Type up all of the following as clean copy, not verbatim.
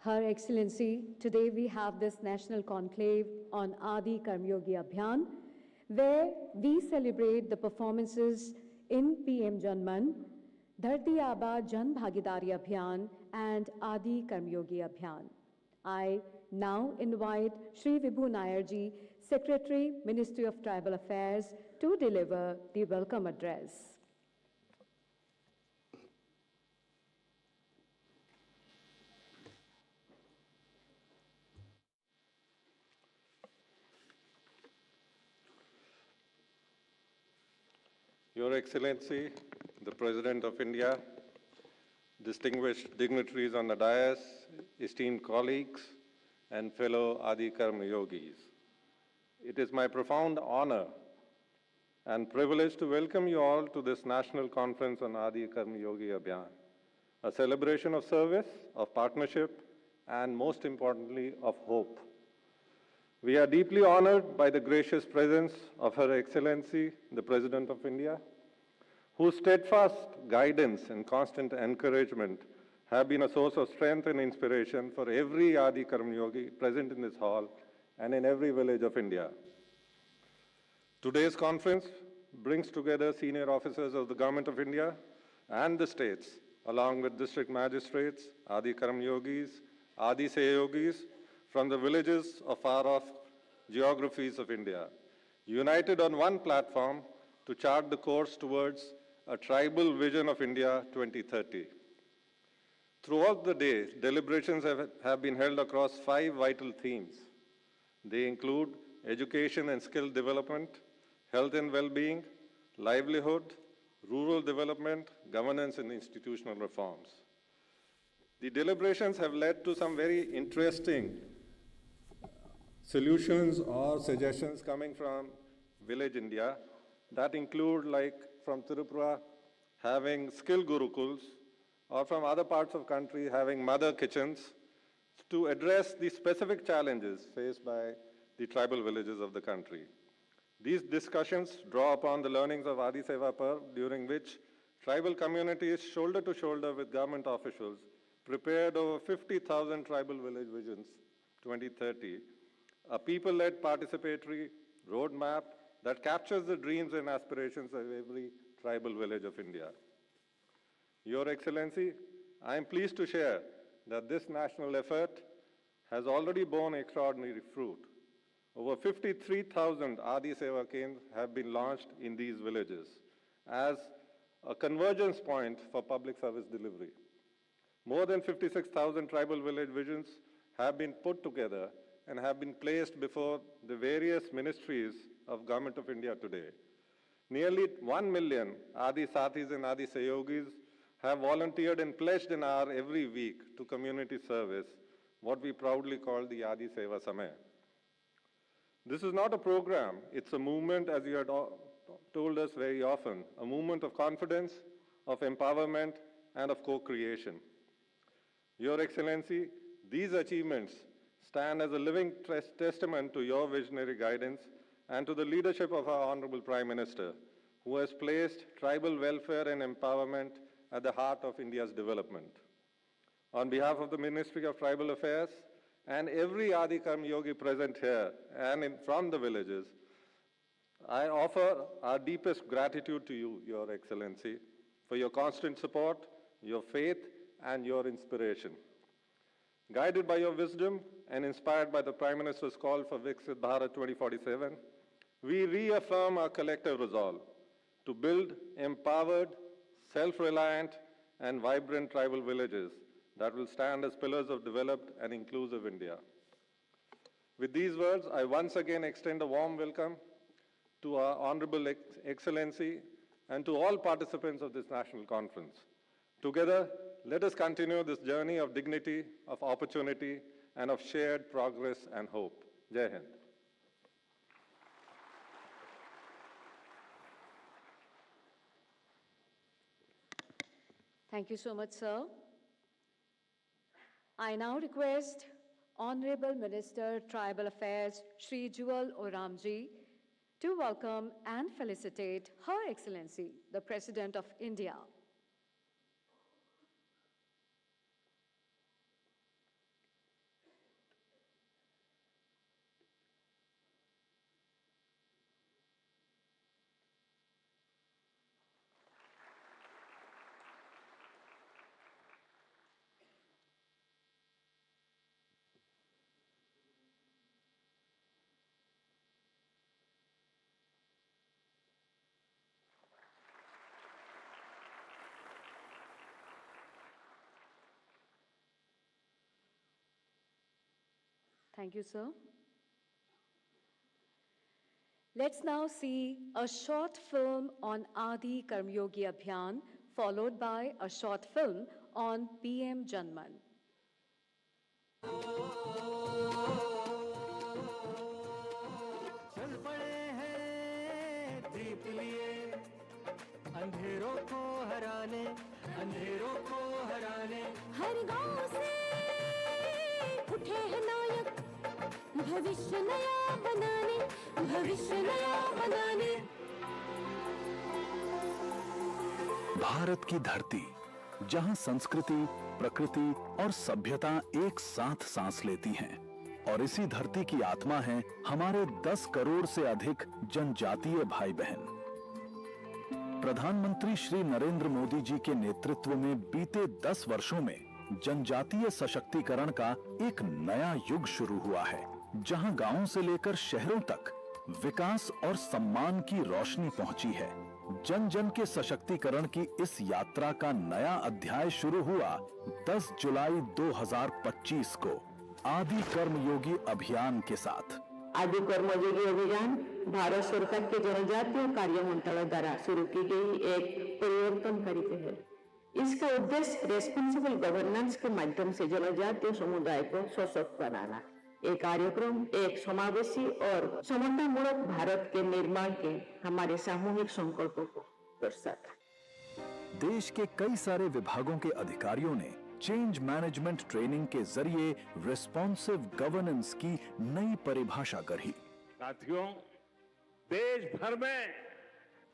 Her Excellency, today we have this national conclave on Adi Karmyogi Abhiyan, where we celebrate the performances in PM Janman, Dharti Aaba Jan Bhagidari Abhiyan, and Adi Karmyogi Abhiyan. I now invite Shri Vibhu Nayarji, Secretary, Ministry of Tribal Affairs, to deliver the welcome address. Your Excellency, the President of India, distinguished dignitaries on the dais, esteemed colleagues, and fellow Adi Karma Yogis. It is my profound honor and privilege to welcome you all to this national conference on Adi Karma Yogi Abhiyan, a celebration of service, of partnership, and most importantly, of hope. We are deeply honored by the gracious presence of Her Excellency, the President of India, whose steadfast guidance and constant encouragement have been a source of strength and inspiration for every Adi Karma Yogi present in this hall and in every village of India. Today's conference brings together senior officers of the Government of India and the states, along with district magistrates, Adi Karma Yogis, Adi Seyogis, from the villages of far-off geographies of India, united on one platform to chart the course towards a tribal vision of India 2030. Throughout the day, deliberations have been held across 5 vital themes. They include education and skill development, health and well-being, livelihood, rural development, governance, and institutional reforms. The deliberations have led to some very interesting solutions or suggestions coming from Village India that include, like from Tripura, having skill gurukuls, or from other parts of country having mother kitchens to address the specific challenges faced by the tribal villages of the country. These discussions draw upon the learnings of Adi Seva Parv, during which tribal communities, shoulder to shoulder with government officials, prepared over 50,000 tribal village visions 2030, a people-led participatory roadmap that captures the dreams and aspirations of every tribal village of India. Your Excellency, I am pleased to share that this national effort has already borne extraordinary fruit. Over 53,000 Adi Seva Kendras have been launched in these villages as a convergence point for public service delivery. More than 56,000 tribal village visions have been put together and have been placed before the various ministries of Government of India today. Nearly 1 million Adi Sathis and Adi Seyogis have volunteered and pledged an hour every week to community service, what we proudly call the Adi Seva Samay. This is not a program, it's a movement, as you had told us very often, a movement of confidence, of empowerment, and of co-creation. Your Excellency, these achievements stand as a living testament to your visionary guidance and to the leadership of our Honorable Prime Minister, who has placed tribal welfare and empowerment at the heart of India's development. On behalf of the Ministry of Tribal Affairs and every Adi Karma Yogi present here and from the villages, I offer our deepest gratitude to you, Your Excellency, for your constant support, your faith, and your inspiration. Guided by your wisdom and inspired by the Prime Minister's call for Viksit Bharat 2047, we reaffirm our collective resolve to build empowered, self-reliant, and vibrant tribal villages that will stand as pillars of developed and inclusive India. With these words, I once again extend a warm welcome to our Honorable Excellency and to all participants of this national conference. Together, let us continue this journey of dignity, of opportunity, and of shared progress and hope. Jai Hind. Thank you so much, sir. I now request Honorable Minister, Tribal Affairs, Shri Jewel Oramji, to welcome and felicitate Her Excellency, the President of India. Thank you, sir. Let's now see a short film on Adi Karmyogi Abhiyan, followed by a short film on PM Janman. चल पड़े हैं दीप लिए अंधेरों को हराने, अंधेरों को हराने। हर गांव से उठे हैं नायक, भविष्य नया बनाने, भविष्य नया बनाने। भारत की धरती, जहां संस्कृति, प्रकृति और सभ्यता एक साथ सांस लेती हैं, और इसी धरती की आत्मा है हमारे 10 करोड़ से अधिक जनजातीय भाई बहन। प्रधानमंत्री श्री नरेंद्र मोदी जी के नेतृत्व में बीते 10 वर्षों में जनजातीय सशक्तिकरण का एक नया युग शुरू हुआ है, जहां गांवों से लेकर शहरों तक विकास और सम्मान की रोशनी पहुंची है। जन जन के सशक्तिकरण की इस यात्रा का नया अध्याय शुरू हुआ 10 जुलाई 2025 को आदि कर्मयोगी अभियान के साथ। आदि कर्मयोगी अभियान भारत सरकार के जनजातीय कार्य मंत्रालय द्वारा शुरू की गई एक परिवर्तनकारी पहल। इसका उद्देश्य रेस्पॉन्सिबल गवर्नेंस के माध्यम से जनजातीय समुदाय को सशक्त बनाना। ये कार्यक्रम एक समावेशी और समन्वयमूलक भारत के निर्माण के हमारे सामूहिक संकल्पों को दर्शाता है। देश के कई सारे विभागों के अधिकारियों ने चेंज मैनेजमेंट ट्रेनिंग के जरिए रिस्पॉन्सिव गवर्नेंस की नई परिभाषा गढ़ी। साथियों, देश भर में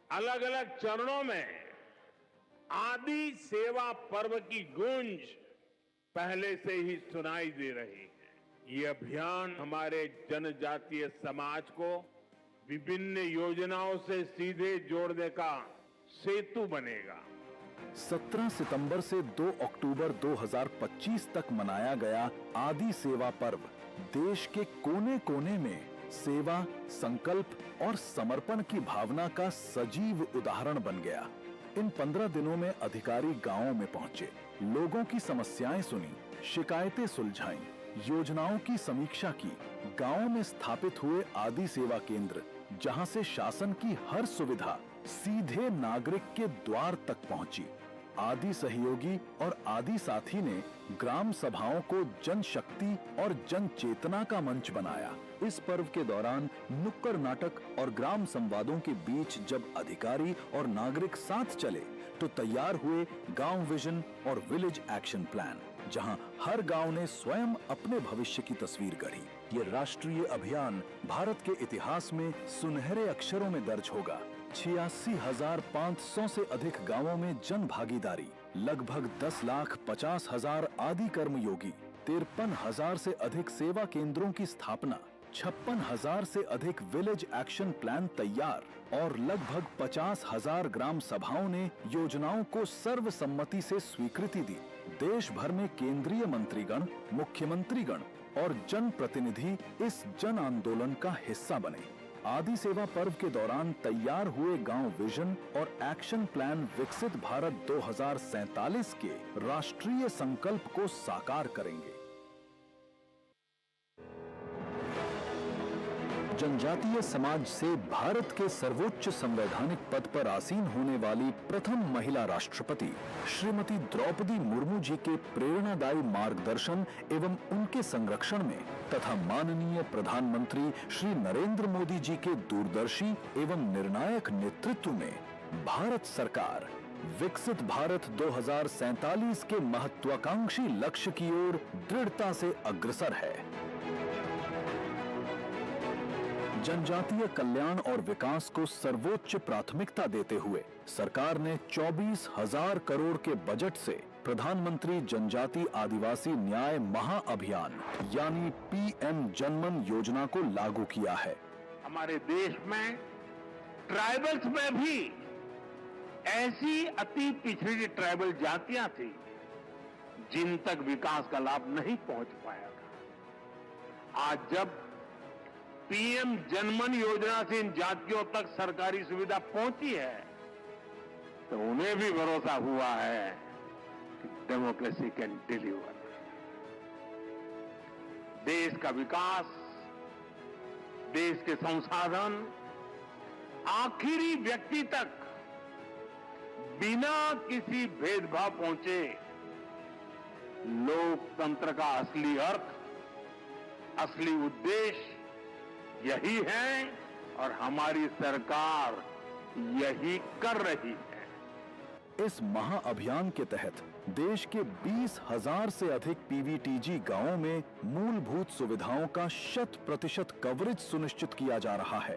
अलग अलग चरणों में आदि सेवा पर्व की गूंज पहले से ही सुनाई दे रही है। ये अभियान हमारे जनजातीय समाज को विभिन्न योजनाओं से सीधे जोड़ने का सेतु बनेगा। 17 सितंबर से 2 अक्टूबर 2025 तक मनाया गया आदि सेवा पर्व देश के कोने कोने में सेवा, संकल्प और समर्पण की भावना का सजीव उदाहरण बन गया। इन 15 दिनों में अधिकारी गांवों में पहुंचे, लोगों की समस्याएं सुनी, शिकायतें सुलझाईं, योजनाओं की समीक्षा की। गांवों में स्थापित हुए आदि सेवा केंद्र, जहां से शासन की हर सुविधा सीधे नागरिक के द्वार तक पहुंची। आदि सहयोगी और आदि साथी ने ग्राम सभाओं को जनशक्ति और जन चेतना का मंच बनाया। इस पर्व के दौरान नुक्कड़ नाटक और ग्राम संवादों के बीच जब अधिकारी और नागरिक साथ चले तो तैयार हुए गांव विजन और विलेज एक्शन प्लान, जहां हर गांव ने स्वयं अपने भविष्य की तस्वीर गढ़ी। ये राष्ट्रीय अभियान भारत के इतिहास में सुनहरे अक्षरों में दर्ज होगा। 86,500 से अधिक गांवों में जन भागीदारी, लगभग 10,50,000 आदि कर्मयोगी, 53,000 से अधिक सेवा केंद्रों की स्थापना, 56,000 से अधिक विलेज एक्शन प्लान तैयार और लगभग 50,000 ग्राम सभाओं ने योजनाओं को सर्वसम्मति से स्वीकृति दी। देश भर में केंद्रीय मंत्रीगण, मुख्यमंत्रीगण और जन प्रतिनिधि इस जन आंदोलन का हिस्सा बने। आदि सेवा पर्व के दौरान तैयार हुए गांव विजन और एक्शन प्लान विकसित भारत 2047 के राष्ट्रीय संकल्प को साकार करेंगे। जनजातीय समाज से भारत के सर्वोच्च संवैधानिक पद पर आसीन होने वाली प्रथम महिला राष्ट्रपति श्रीमती द्रौपदी मुर्मू जी के प्रेरणादायी मार्गदर्शन एवं उनके संरक्षण में तथा माननीय प्रधानमंत्री श्री नरेंद्र मोदी जी के दूरदर्शी एवं निर्णायक नेतृत्व में भारत सरकार विकसित भारत 2047 के महत्वाकांक्षी लक्ष्य की ओर दृढ़ता से अग्रसर है। जनजातीय कल्याण और विकास को सर्वोच्च प्राथमिकता देते हुए सरकार ने 24,000 करोड़ के बजट से प्रधानमंत्री जनजाति आदिवासी न्याय महाअभियान यानी PM जनमन योजना को लागू किया है। हमारे देश में ट्राइबल्स में भी ऐसी अति पिछड़ी ट्राइबल जातियां थी जिन तक विकास का लाभ नहीं पहुंच पाया था। आज जब PM जनमन योजना से इन जातियों तक सरकारी सुविधा पहुंची है तो उन्हें भी भरोसा हुआ है कि डेमोक्रेसी कैन डिलीवर। देश का विकास, देश के संसाधन आखिरी व्यक्ति तक बिना किसी भेदभाव पहुंचे, लोकतंत्र का असली अर्थ, असली उद्देश्य यही है और हमारी सरकार यही कर रही है। इस महाअभियान के तहत देश के 20,000 से अधिक पीवीटीजी गांवों में मूलभूत सुविधाओं का 100% कवरेज सुनिश्चित किया जा रहा है।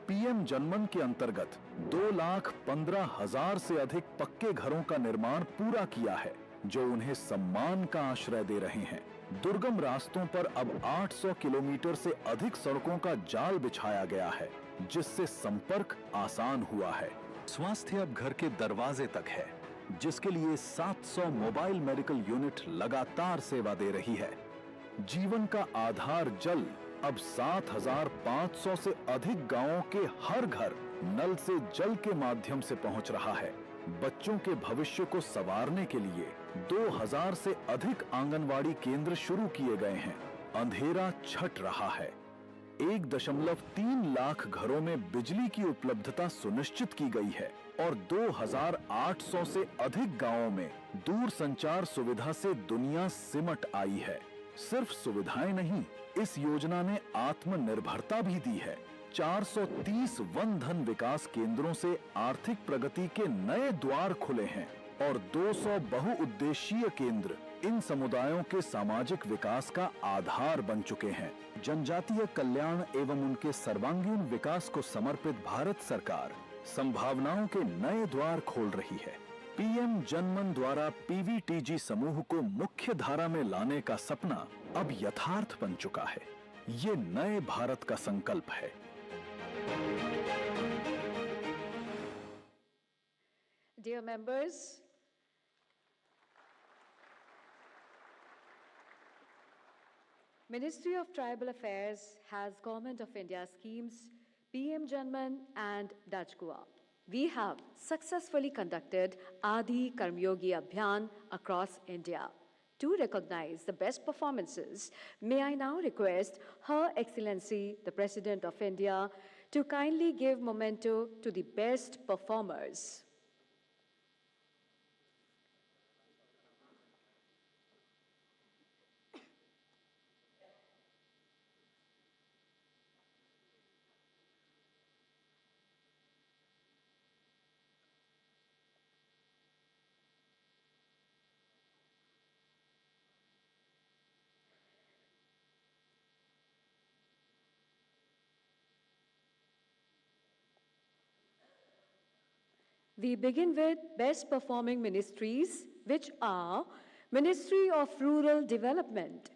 पीएम जनमन के अंतर्गत 2,15,000 से अधिक पक्के घरों का निर्माण पूरा किया है, जो उन्हें सम्मान का आश्रय दे रहे हैं। दुर्गम रास्तों पर अब 800 किलोमीटर से अधिक सड़कों का जाल बिछाया गया है, जिससे संपर्क आसान हुआ है। स्वास्थ्य अब घर के दरवाजे तक है, जिसके लिए 700 मोबाइल मेडिकल यूनिट लगातार सेवा दे रही है। जीवन का आधार जल अब 7,500 से अधिक गांवों के हर घर नल से जल के माध्यम से पहुंच रहा है। बच्चों के भविष्य को संवारने के लिए 2,000 से अधिक आंगनवाड़ी केंद्र शुरू किए गए हैं। अंधेरा छट रहा है। 1.3 लाख घरों में बिजली की उपलब्धता सुनिश्चित की गई है और 2,800 से अधिक गांवों में दूर संचार सुविधा से दुनिया सिमट आई है। सिर्फ सुविधाएं नहीं, इस योजना ने आत्मनिर्भरता भी दी है। 430 वन धन विकास केंद्रों से आर्थिक प्रगति के नए द्वार खुले हैं और 200 बहुउद्देशीय केंद्र इन समुदायों के सामाजिक विकास का आधार बन चुके हैं। जनजातीय कल्याण एवं उनके सर्वांगीण विकास को समर्पित भारत सरकार संभावनाओं के नए द्वार खोल रही है। पीएम जनमन द्वारा पीवीटीजी समूह को मुख्य धारा में लाने का सपना अब यथार्थ बन चुका है। ये नए भारत का संकल्प है। Dear members, Ministry of Tribal Affairs has Government of India schemes PM Janman and Dachkua. We have successfully conducted Adi Karmyogi Abhiyan across India. To recognize the best performances, may I now request Her Excellency, the President of India, to kindly give memento to the best performers. We begin with best performing ministries, which are Ministry of Rural Development,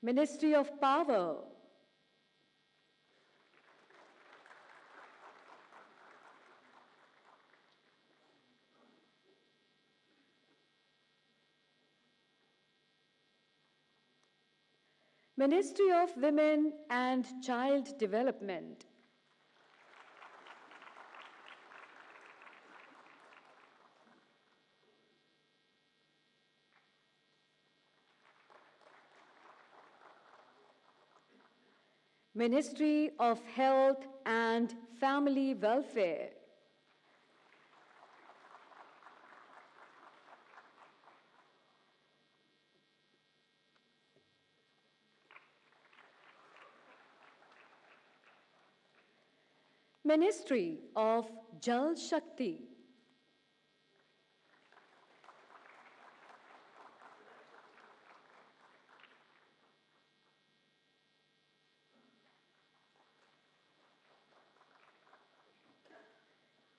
Ministry of Power, Ministry of Women and Child Development, Ministry of Health and Family Welfare, Ministry of Jal Shakti,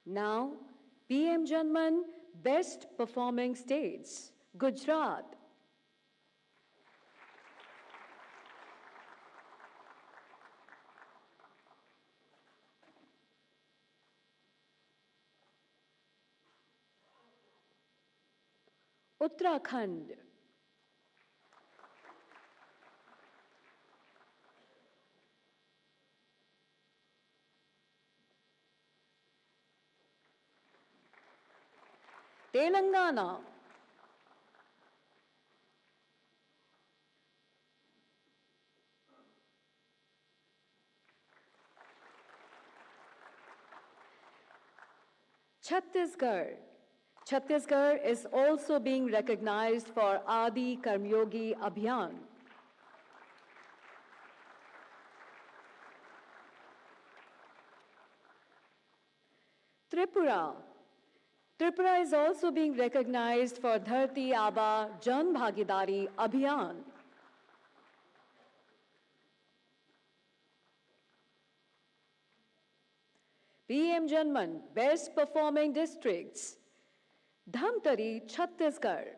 now PM Janman Best Performing States, Gujarat, Uttarakhand. Telangana. Chhattisgarh. Chhattisgarh is also being recognized for Adi Karmyogi Abhiyan. Tripura. Tripura is also being recognized for Dharti Aba Jan Bhagidari Abhiyan. PM Janman, Best Performing Districts. Dhamtari, Chhattisgarh.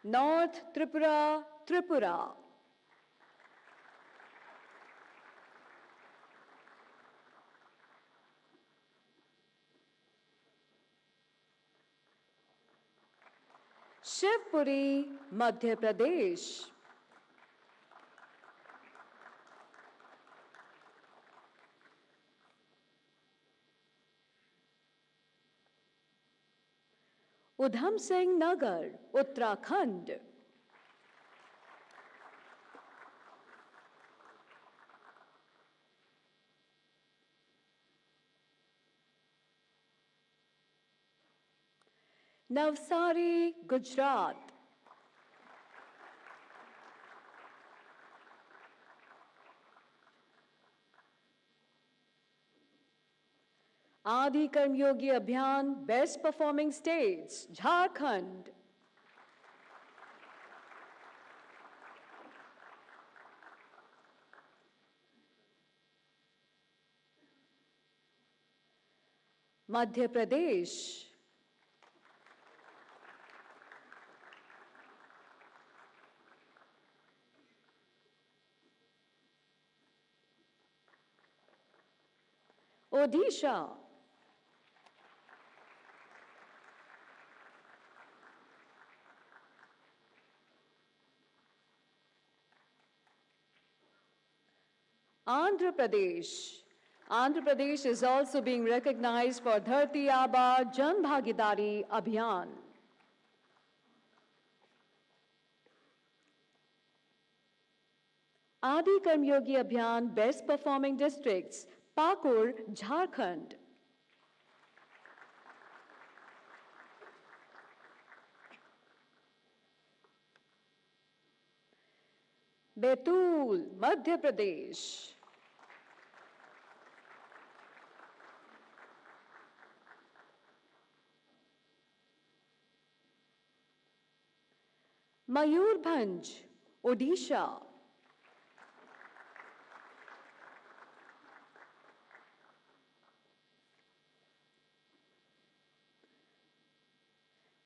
North Tripura, Tripura. Shivpuri, Madhya Pradesh. Udham Singh Nagar, Uttarakhand. Navsari, Gujarat. Adi Karmyogi Abhiyan, Best Performing States, Jharkhand. Madhya Pradesh. Odisha. Andhra Pradesh. Andhra Pradesh is also being recognized for Dharti Aba Jan Bhagidari Abhiyan. Adi Karmyogi Abhiyan Best Performing Districts, Pakur, Jharkhand. Betul, Madhya Pradesh. Mayurbhanj, Odisha.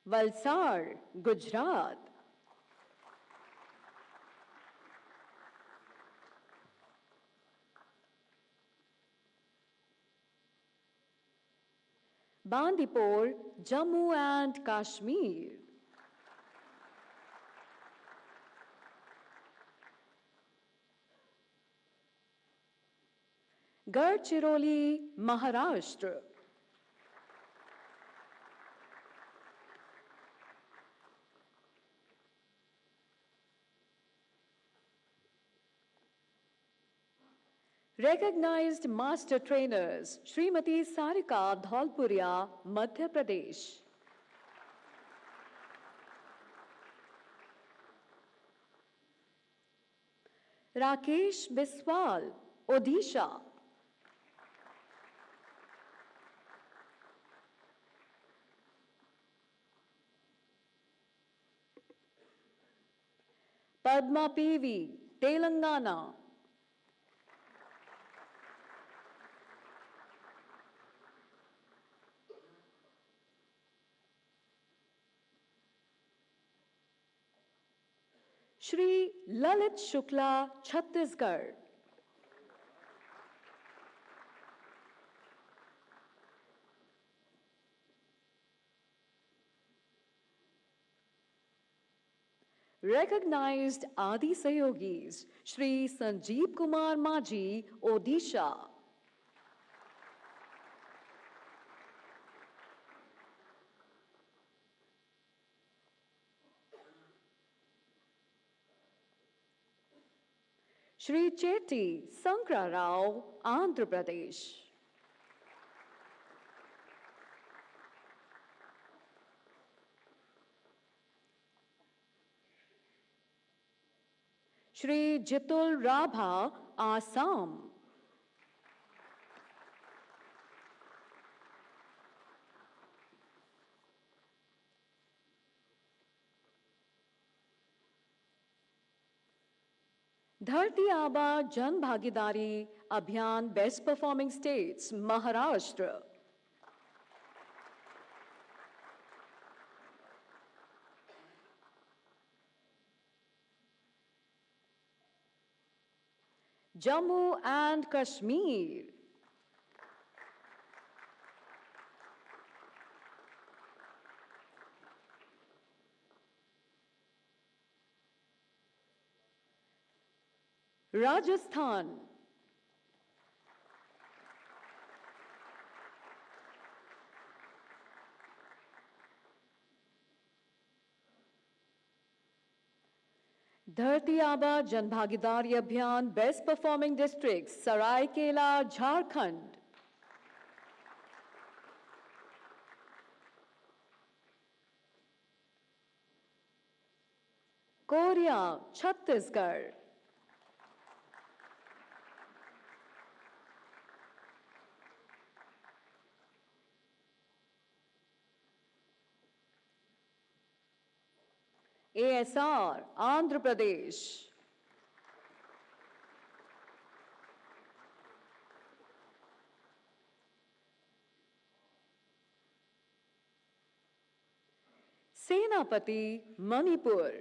Valsad, Gujarat. Bandipur, Jammu and Kashmir. Gadchiroli, Maharashtra. Recognized Master Trainers, Srimati Sarika Dholpuria, Madhya Pradesh. Rakesh Biswal, Odisha. Padma PV, Telangana. Shri Lalit Shukla, Chhattisgarh. Recognized Adi Sayogis, Shri Sanjeev Kumar Maji, Odisha. Shri Chetty Sankra Rao, Andhra Pradesh. Shri Jitul Rabha, Assam. Dharti Aaba Jan Bhagidari Abhiyan Best Performing States, Maharashtra. Jammu and Kashmir. Rajasthan. Dharti Aaba Jan Bhagidari Abhiyan Best Performing Districts, Saraikela, Jharkhand. Korea, Chhattisgarh. ASR, Andhra Pradesh. Senapati, Manipur.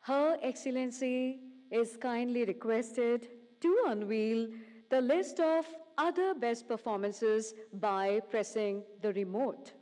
Her Excellency is kindly requested to unveil the list of other best performances by pressing the remote.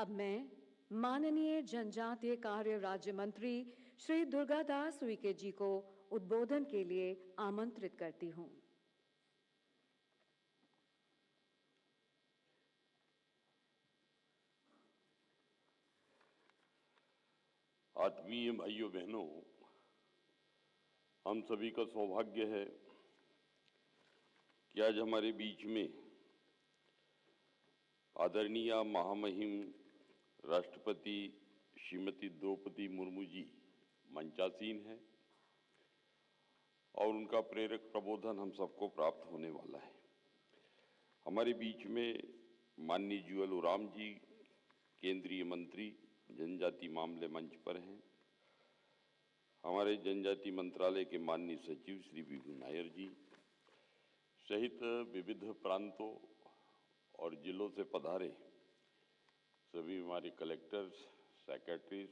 अब मैं माननीय जनजातीय कार्य राज्य मंत्री श्री दुर्गादास उइके जी को उद्बोधन के लिए आमंत्रित करती हूं। आत्मीय भाइयों बहनों, हम सभी का सौभाग्य है कि आज हमारे बीच में आदरणीय महामहिम राष्ट्रपति श्रीमती द्रौपदी मुर्मू जी मंचासीन है और उनका प्रेरक प्रबोधन हम सबको प्राप्त होने वाला है। हमारे बीच में माननीय जुएल ओराम जी केंद्रीय मंत्री जनजाति मामले मंच पर हैं। हमारे जनजाति मंत्रालय के माननीय सचिव श्री विभू नायर जी सहित विविध प्रांतों और जिलों से पधारे सभी हमारे कलेक्टर्स, सेक्रेटरीज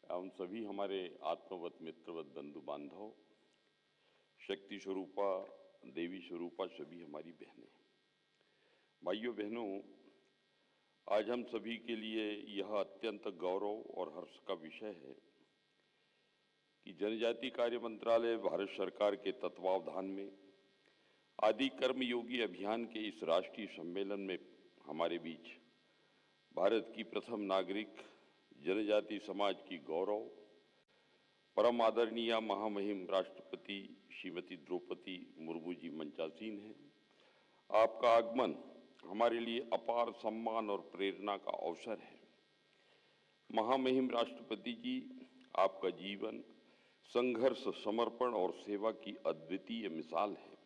एवं सभी हमारे आत्मवत मित्रवत बंधु बांधव, शक्ति स्वरूपा, देवी स्वरूपा, सभी हमारी बहनें, भाइयों बहनों, आज हम सभी के लिए यह अत्यंत गौरव और हर्ष का विषय है कि जनजाति कार्य मंत्रालय भारत सरकार के तत्वावधान में आदि कर्मयोगी अभियान के इस राष्ट्रीय सम्मेलन में हमारे बीच भारत की प्रथम नागरिक जनजाति समाज की गौरव परम आदरणीय महामहिम राष्ट्रपति श्रीमती द्रौपदी मुर्मू जी मंचासीन हैं। आपका आगमन हमारे लिए अपार सम्मान और प्रेरणा का अवसर है। महामहिम राष्ट्रपति जी, आपका जीवन संघर्ष, समर्पण और सेवा की अद्वितीय मिसाल है।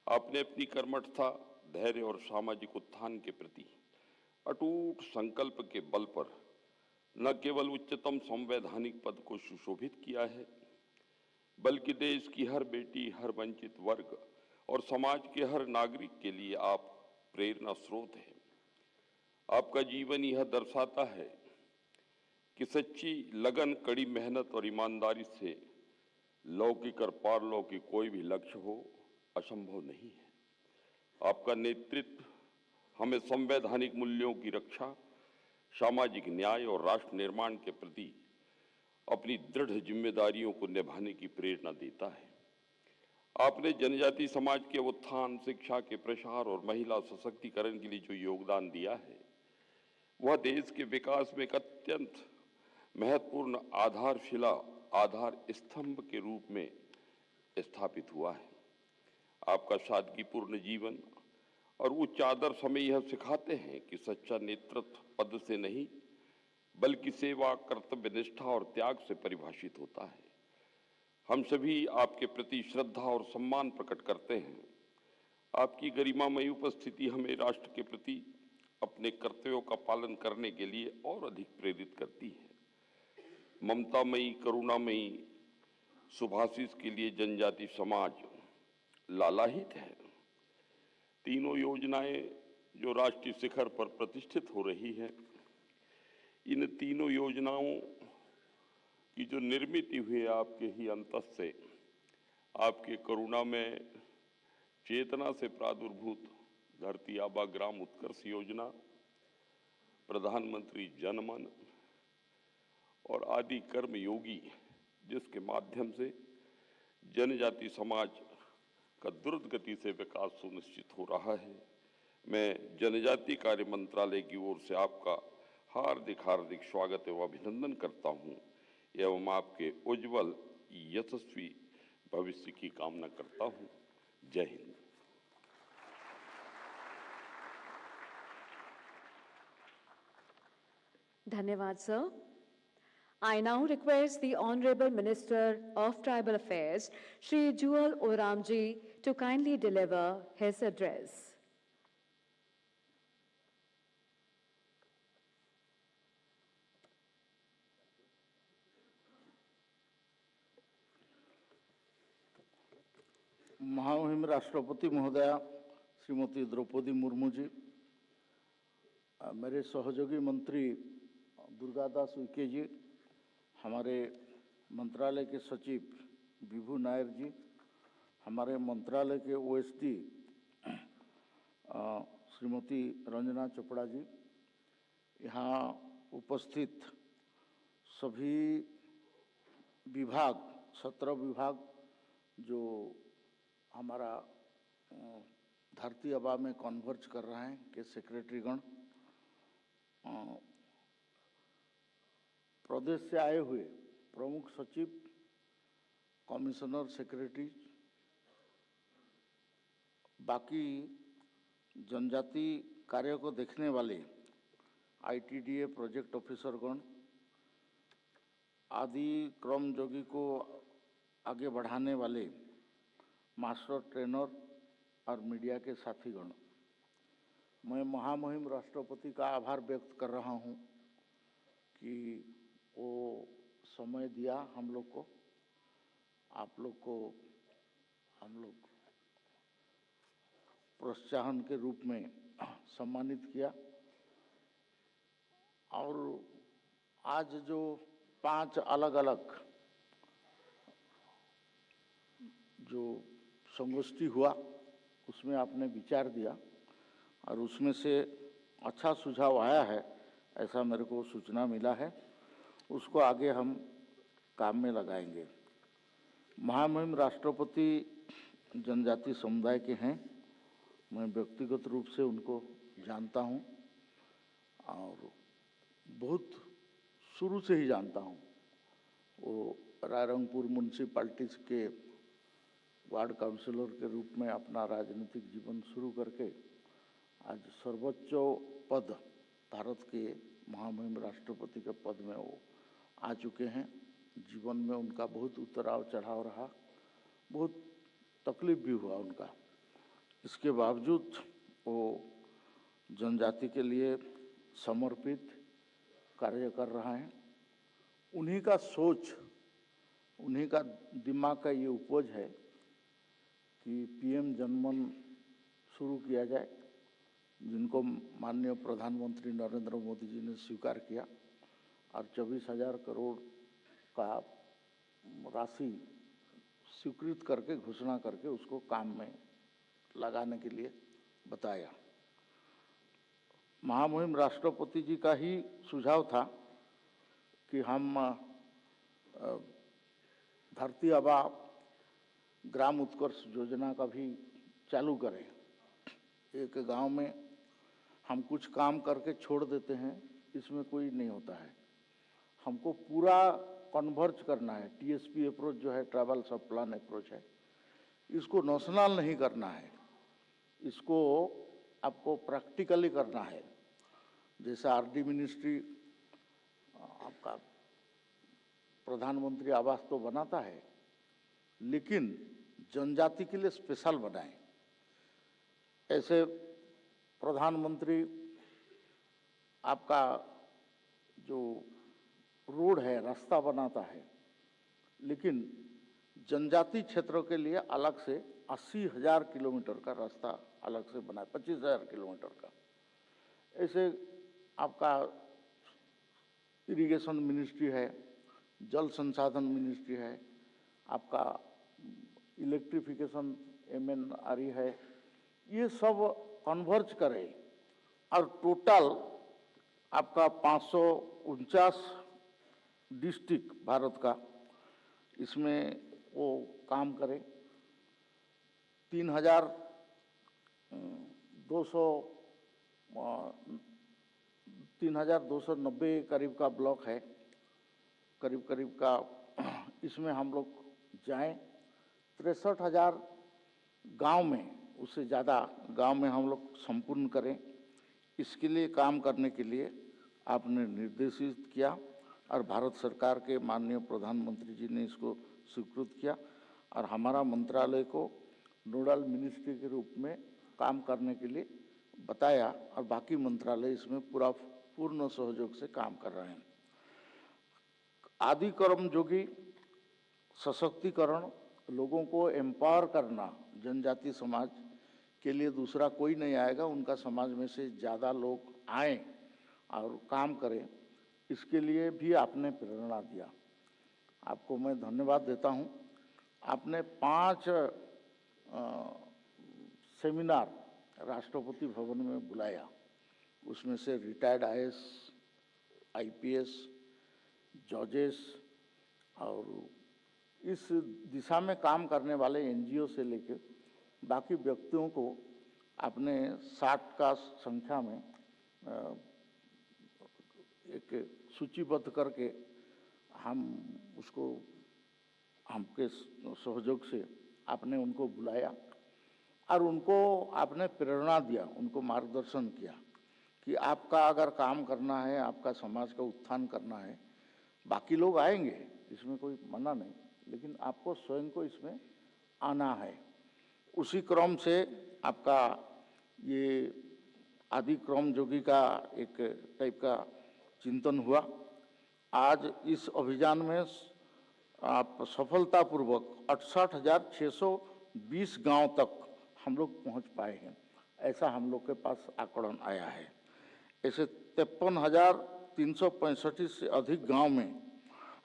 आपने अपनी कर्मठता, धैर्य और सामाजिक उत्थान के प्रति अटूट संकल्प के बल पर न केवल उच्चतम संवैधानिक पद को सुशोभित किया है, बल्कि देश की हर बेटी, हर वंचित वर्ग और समाज के हर नागरिक के लिए आप प्रेरणा स्रोत हैं। आपका जीवन यह दर्शाता है कि सच्ची लगन, कड़ी मेहनत और ईमानदारी से लौकिक और पारलौकिक कोई भी लक्ष्य हो असंभव नहीं है। आपका नेतृत्व हमें संवैधानिक मूल्यों की रक्षा, सामाजिक न्याय और राष्ट्र निर्माण के प्रति अपनी दृढ़ जिम्मेदारियों को निभाने की प्रेरणा देता है। आपने जनजाति समाज के उत्थान, शिक्षा के प्रसार और महिला सशक्तिकरण के लिए जो योगदान दिया है, वह देश के विकास में एक अत्यंत महत्वपूर्ण आधारशिला, आधार स्तंभ के रूप में स्थापित हुआ है। आपका सादगीपूर्ण जीवन और उच्च आदर्श हमें यह सिखाते हैं कि सच्चा नेतृत्व पद से नहीं बल्कि सेवा, कर्तव्य निष्ठा और त्याग से परिभाषित होता है। हम सभी आपके प्रति श्रद्धा और सम्मान प्रकट करते हैं। आपकी गरिमामयी उपस्थिति हमें राष्ट्र के प्रति अपने कर्तव्यों का पालन करने के लिए और अधिक प्रेरित करती है। ममतामयी, करुणामयी सुभाषित के लिए जनजाति समाज लालायित है। तीनों योजनाएं जो राष्ट्रीय शिखर पर प्रतिष्ठित हो रही है, इन तीनों योजनाओं की जो निर्मित हुई है आपके ही अंतस से, आपके करुणा में चेतना से प्रादुर्भूत धरती आबा ग्राम उत्कर्ष योजना, प्रधानमंत्री जनमन और आदि कर्म योगी, जिसके माध्यम से जनजाति समाज का द्रुत गति से विकास सुनिश्चित हो रहा है। मैं जनजाति कार्य मंत्रालय की ओर से आपका हार्दिक हार्दिक स्वागत एवं अभिनंदन करता हूं एवं आपके उज्जवल यशस्वी भविष्य की कामना करता हूं। जय हिंद। धन्यवाद sir. I now request the Honorable Minister of Tribal Affairs, Shri Juel Oram ji, to kindly deliver his address. महामहिम राष्ट्रपति महोदया श्रीमती द्रौपदी मुर्मू जी, मेरे सहयोगी मंत्री दुर्गादास उइके जी, हमारे मंत्रालय के सचिव विभू नायर जी, हमारे मंत्रालय के ओएसडी श्रीमती रंजना चोपड़ा जी, यहाँ उपस्थित सभी विभाग, 17 विभाग जो हमारा धरती आबा में कन्वर्ज कर रहे हैं के सेक्रेटरीगण, प्रदेश से आए हुए प्रमुख सचिव, कमिश्नर, सेक्रेटरी, बाकी जनजाति कार्य को देखने वाले ITDA प्रोजेक्ट ऑफिसरगण, आदि कर्मयोगी को आगे बढ़ाने वाले मास्टर ट्रेनर और मीडिया के साथीगण, मैं महामहिम राष्ट्रपति का आभार व्यक्त कर रहा हूं कि वो समय दिया हम लोग को, आप लोग को हम लोग प्रोत्साहन के रूप में सम्मानित किया। और आज जो 5 अलग अलग जो संगोष्ठी हुआ उसमें आपने विचार दिया और उसमें से अच्छा सुझाव आया है, ऐसा मेरे को सूचना मिला है, उसको आगे हम काम में लगाएंगे। महामहिम राष्ट्रपति जनजाति समुदाय के हैं, मैं व्यक्तिगत रूप से उनको जानता हूं और बहुत शुरू से ही जानता हूं। वो रायरंगपुर म्यूनसिपालिटी के वार्ड काउंसिलर के रूप में अपना राजनीतिक जीवन शुरू करके आज सर्वोच्च पद भारत के महामहिम राष्ट्रपति के पद में वो आ चुके हैं। जीवन में उनका बहुत उतराव चढ़ाव रहा, बहुत तकलीफ भी हुआ उनका, इसके बावजूद वो जनजाति के लिए समर्पित कार्य कर रहा है। उन्हीं का सोच, उन्हीं का दिमाग का ये उपज है कि PM जनमन शुरू किया जाए, जिनको माननीय प्रधानमंत्री नरेंद्र मोदी जी ने स्वीकार किया और 24,000 करोड़ का राशि स्वीकृत करके घोषणा करके उसको काम में लगाने के लिए बताया। महामहिम राष्ट्रपति जी का ही सुझाव था कि हम धरती आबा ग्राम उत्कर्ष योजना का भी चालू करें। एक गांव में हम कुछ काम करके छोड़ देते हैं, इसमें कोई नहीं होता है, हमको पूरा कन्वर्ज करना है। TSP अप्रोच जो है, ट्राइबल सब प्लान अप्रोच है, इसको नॉशनल नहीं करना है, इसको आपको प्रैक्टिकली करना है। जैसे RD मिनिस्ट्री आपका प्रधानमंत्री आवास तो बनाता है, लेकिन जनजाति के लिए स्पेशल बनाए। ऐसे प्रधानमंत्री आपका जो रोड है, रास्ता बनाता है, लेकिन जनजाति क्षेत्रों के लिए अलग से 80,000 किलोमीटर का रास्ता अलग से बनाए, 25,000 किलोमीटर का। ऐसे आपका इरिगेशन मिनिस्ट्री है, जल संसाधन मिनिस्ट्री है, आपका इलेक्ट्रिफिकेशन MNRE है, ये सब कन्वर्ज करे और टोटल आपका 549 डिस्ट्रिक्ट भारत का, इसमें वो काम करे। 3,290 करीब का ब्लॉक है, करीब का, इसमें हम लोग जाएं। 63,000 गांव में, उससे ज़्यादा गांव में हम लोग संपूर्ण करें। इसके लिए काम करने के लिए आपने निर्देशित किया और भारत सरकार के माननीय प्रधानमंत्री जी ने इसको स्वीकृत किया और हमारा मंत्रालय को नोडल मिनिस्ट्री के रूप में काम करने के लिए बताया और बाकी मंत्रालय इसमें पूर्ण सहयोग से काम कर रहे हैं। आदि कर्मयोगी सशक्तिकरण, लोगों को एम्पावर करना, जनजाति समाज के लिए दूसरा कोई नहीं आएगा, उनका समाज में से ज़्यादा लोग आएं और काम करें, इसके लिए भी आपने प्रेरणा दिया। आपको मैं धन्यवाद देता हूं। आपने 5 सेमिनार राष्ट्रपति भवन में बुलाया, उसमें से रिटायर्ड IAS, IPS, जजेस और इस दिशा में काम करने वाले NGO से लेकर बाकी व्यक्तियों को आपने 60 का संख्या में एक सूचीबद्ध करके हम उसको हमके सहयोग से आपने उनको बुलाया और उनको आपने प्रेरणा दिया, उनको मार्गदर्शन किया कि आपका अगर काम करना है, आपका समाज का उत्थान करना है, बाकी लोग आएंगे, इसमें कोई मना नहीं, लेकिन आपको स्वयं को इसमें आना है। उसी क्रम से आपका ये आदि क्रम योगी का एक टाइप का चिंतन हुआ। आज इस अभियान में आप सफलतापूर्वक 68,620 गांव तक हम लोग पहुंच पाए हैं, ऐसा हम लोग के पास आंकड़न आया है। ऐसे 53,365 से अधिक गांव में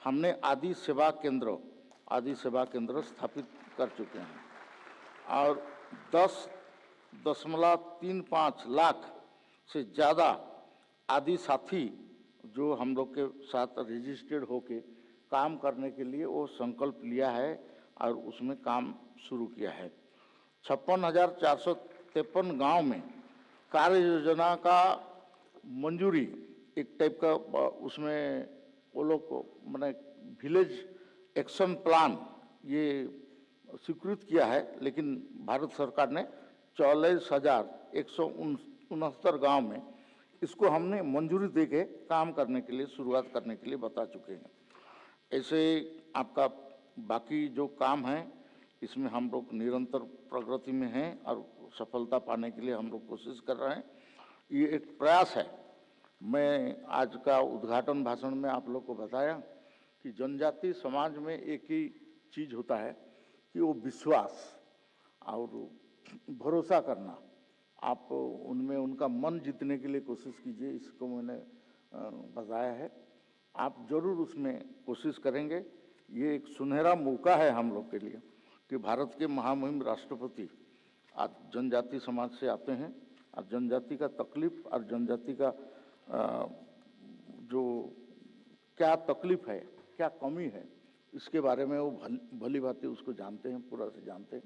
हमने आदि सेवा केंद्र स्थापित कर चुके हैं और 10.35 लाख से ज़्यादा आदि साथी जो हम लोग के साथ रजिस्टर्ड होके काम करने के लिए वो संकल्प लिया है और उसमें काम शुरू किया है। 56,453 गांव में कार्य योजना का मंजूरी एक टाइप का उसमें वो लोग को मैंने विलेज एक्शन प्लान ये स्वीकृत किया है, लेकिन भारत सरकार ने 44,169 गांव में इसको हमने मंजूरी देके काम करने के लिए, शुरुआत करने के लिए बता चुके हैं। ऐसे आपका बाकी जो काम है इसमें हम लोग निरंतर प्रगति में हैं और सफलता पाने के लिए हम लोग कोशिश कर रहे हैं। ये एक प्रयास है। मैं आज का उद्घाटन भाषण में आप लोग को बताया कि जनजाति समाज में एक ही चीज़ होता है कि वो विश्वास और भरोसा करना। आप उनमें उनका मन जीतने के लिए कोशिश कीजिए, इसको मैंने बताया है। आप जरूर उसमें कोशिश करेंगे। ये एक सुनहरा मौका है हम लोग के लिए कि भारत के महामहिम राष्ट्रपति आज जनजाति समाज से आते हैं और जनजाति का तकलीफ और जनजाति का जो क्या तकलीफ है, क्या कमी है, इसके बारे में वो भली भांति उसको जानते हैं, पूरा से जानते हैं।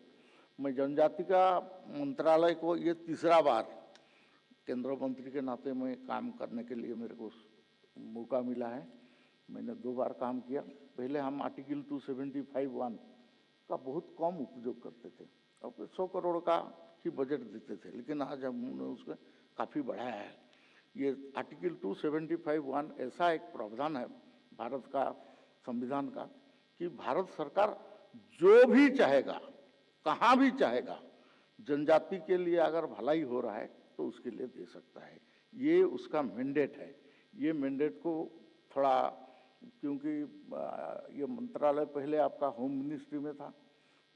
मैं जनजाति का मंत्रालय को ये तीसरा बार केंद्रीय मंत्री के नाते में काम करने के लिए मेरे को मौका मिला है। मैंने 2 बार काम किया। पहले हम आर्टिकल 275(1) का बहुत कम उपयोग करते थे और 100 करोड़ का ही बजट देते थे, लेकिन आज हमने उसको काफ़ी बढ़ाया है। ये आर्टिकल 275(1) ऐसा एक प्रावधान है भारत का संविधान का कि भारत सरकार जो भी चाहेगा, कहाँ भी चाहेगा, जनजाति के लिए अगर भलाई हो रहा है तो उसके लिए दे सकता है। ये उसका मैंडेट है। ये मैंडेट को थोड़ा, क्योंकि ये मंत्रालय पहले आपका होम मिनिस्ट्री में था,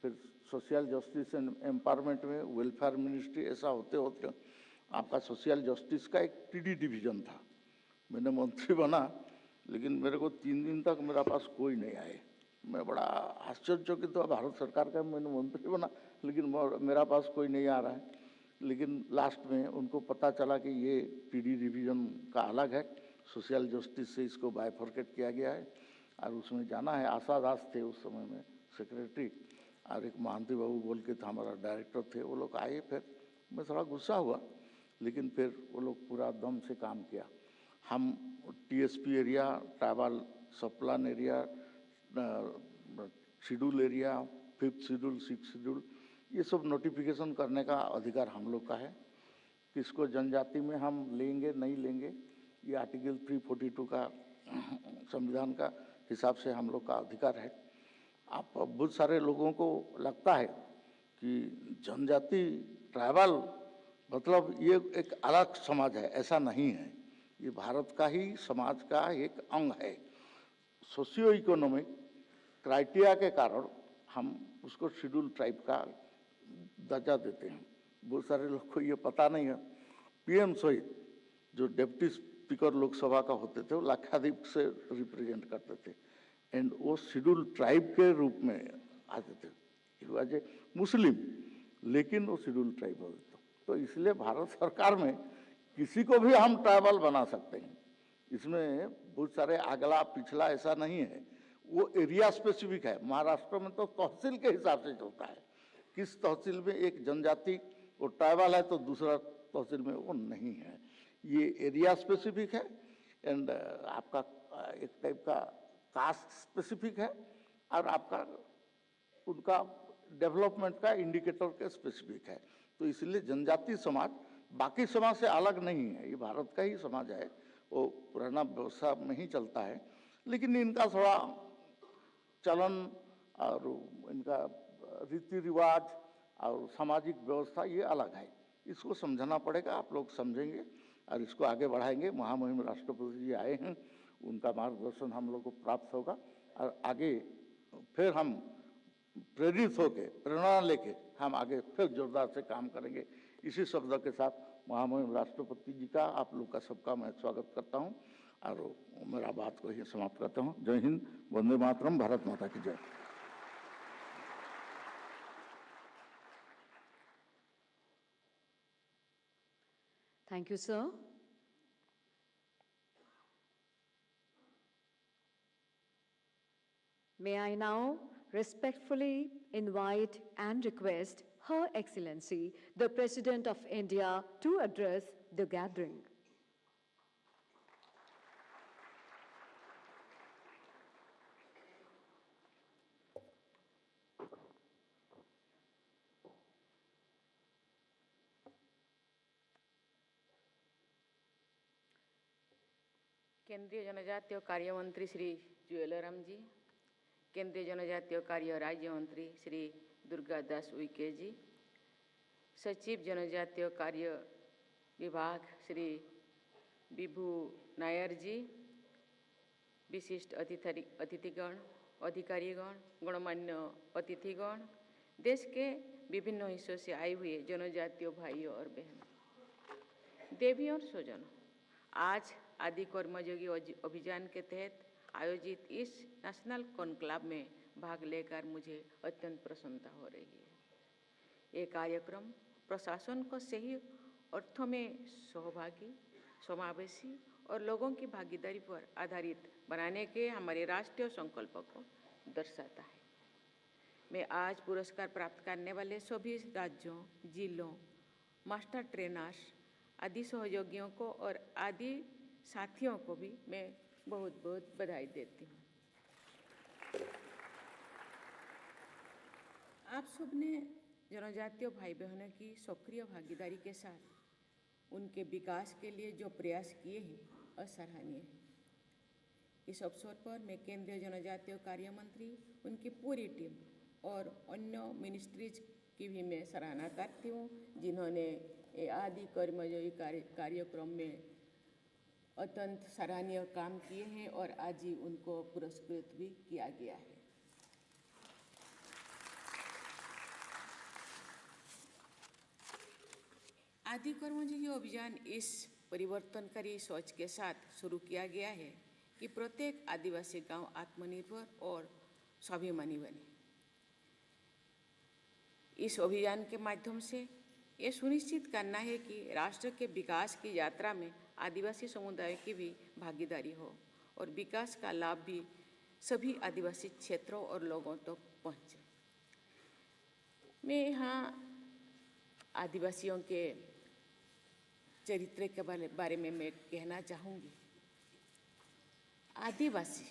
फिर सोशल जस्टिस एंड एम्पावरमेंट में वेलफेयर मिनिस्ट्री, ऐसा होते होते आपका सोशल जस्टिस का एक टीडी डिवीजन था। मैंने मंत्री बना, लेकिन मेरे को 3 दिन तक मेरा पास कोई नहीं आए। मैं बड़ा आश्चर्यचकित तो भारत सरकार का मैंने मंत्री बना, लेकिन मेरा पास कोई नहीं आ रहा है। लेकिन लास्ट में उनको पता चला कि ये टीडी डिवीजन का अलग है, सोशल जस्टिस से इसको बाइफर्केट किया गया है और उसमें जाना है। आशा दास थे उस समय में सेक्रेटरी और एक महांती बाबू बोल के था हमारा डायरेक्टर थे। वो लोग आए, फिर मैं थोड़ा गुस्सा हुआ, लेकिन फिर वो लोग पूरा दम से काम किया। हम TSP area, tribal sub plan area, schedule area, 5th schedule, 6th schedule, ये सब नोटिफिकेशन करने का अधिकार हम लोग का है। किसको जनजाति में हम लेंगे नहीं लेंगे, ये आर्टिकल 342 का संविधान का हिसाब से हम लोग का अधिकार है। आप बहुत सारे लोगों को लगता है कि जनजाति ट्राइबल मतलब ये एक अलग समाज है, ऐसा नहीं है। ये भारत का ही समाज का एक अंग है। सोशियो इकोनॉमिक क्राइटेरिया के कारण हम उसको शेड्यूल ट्राइब का दर्जा देते हैं। बहुत सारे लोग को ये पता नहीं है। पीएम सहित जो डिप्टी स्पीकर लोकसभा का होते थे वो लाक्षाद्वीप से रिप्रेजेंट करते थे एंड वो शेड्यूल ट्राइब के रूप में आते थे। ही वाज ए मुस्लिम, लेकिन वो शेड्यूल ट्राइब होते थे। तो इसलिए भारत सरकार में किसी को भी हम ट्राइबल बना सकते हैं। इसमें बहुत सारे अगला पिछला ऐसा नहीं है, वो एरिया स्पेसिफिक है। महाराष्ट्र में तो तहसील के हिसाब से चलता है। किस तहसील में एक जनजाति वो ट्राइबल है तो दूसरा तहसील में वो नहीं है। ये एरिया स्पेसिफिक है एंड आपका एक टाइप का कास्ट स्पेसिफिक है और आपका उनका डेवलपमेंट का इंडिकेटर के स्पेसिफिक है। तो इसलिए जनजाति समाज बाकी समाज से अलग नहीं है, ये भारत का ही समाज है, वो पुराना व्यवस्था में ही चलता है, लेकिन इनका थोड़ा चलन और इनका रीति रिवाज और सामाजिक व्यवस्था ये अलग है। इसको समझना पड़ेगा, आप लोग समझेंगे और इसको आगे बढ़ाएंगे। महामहिम राष्ट्रपति जी आए हैं, उनका मार्गदर्शन हम लोग को प्राप्त होगा और आगे फिर हम प्रेरित होकर प्रेरणा लेके हम आगे फिर जोरदार से काम करेंगे। इसी शब्द के साथ महामहिम राष्ट्रपति जी का, आप लोग का सबका मैं स्वागत करता हूं और मेरा बात को ही समाप्त करता हूं। जय हिंद, वंदे मातरम, भारत माता की जय। Thank you, sir. May I now respectfully invite and request Her Excellency, the President of India, to address the gathering. केंद्रीय जनजातीय कार्य मंत्री श्री जुएलराम जी, केंद्रीय जनजातीय कार्य राज्य मंत्री श्री दुर्गादास उइके जी, सचिव जनजातीय कार्य विभाग श्री विभू नायर जी, विशिष्ट अतिथिगण, अधिकारीगण, गणमान्य अतिथिगण, देश के विभिन्न हिस्सों से आए हुए जनजातीय भाइयों और बहनों, देवी और स्वजनों, आज आदि कर्मयोगी अभियान के तहत आयोजित इस नेशनल कॉन्क्लेव में भाग लेकर मुझे अत्यंत प्रसन्नता हो रही है। ये कार्यक्रम प्रशासन को सही अर्थों में सहभागी, समावेशी और लोगों की भागीदारी पर आधारित बनाने के हमारे राष्ट्रीय संकल्प को दर्शाता है। मैं आज पुरस्कार प्राप्त करने वाले सभी राज्यों, जिलों, मास्टर ट्रेनर्स, आदि सहयोगियों को और आदि साथियों को भी मैं बहुत बहुत बधाई देती हूँ। आप सबने जनजातीय भाई बहनों की सक्रिय भागीदारी के साथ उनके विकास के लिए जो प्रयास किए हैं असराहनीय है। इस अवसर पर मैं केंद्रीय जनजातीय कार्य मंत्री, उनकी पूरी टीम और अन्य मिनिस्ट्रीज की भी मैं सराहना करती हूँ, जिन्होंने ये आदि कर्मयोगी कार्यक्रम में अत्यंत सराहनीय काम किए हैं और आज ही उनको पुरस्कृत भी किया गया है। आदि कर्मयोगी अभियान इस परिवर्तनकारी सोच के साथ शुरू किया गया है कि प्रत्येक आदिवासी गांव आत्मनिर्भर और स्वाभिमानी बने। इस अभियान के माध्यम से ये सुनिश्चित करना है कि राष्ट्र के विकास की यात्रा में आदिवासी समुदाय की भी भागीदारी हो और विकास का लाभ भी सभी आदिवासी क्षेत्रों और लोगों तक पहुँचे। मैं यहाँ आदिवासियों के चरित्र के बारे में मैं कहना चाहूँगी। आदिवासी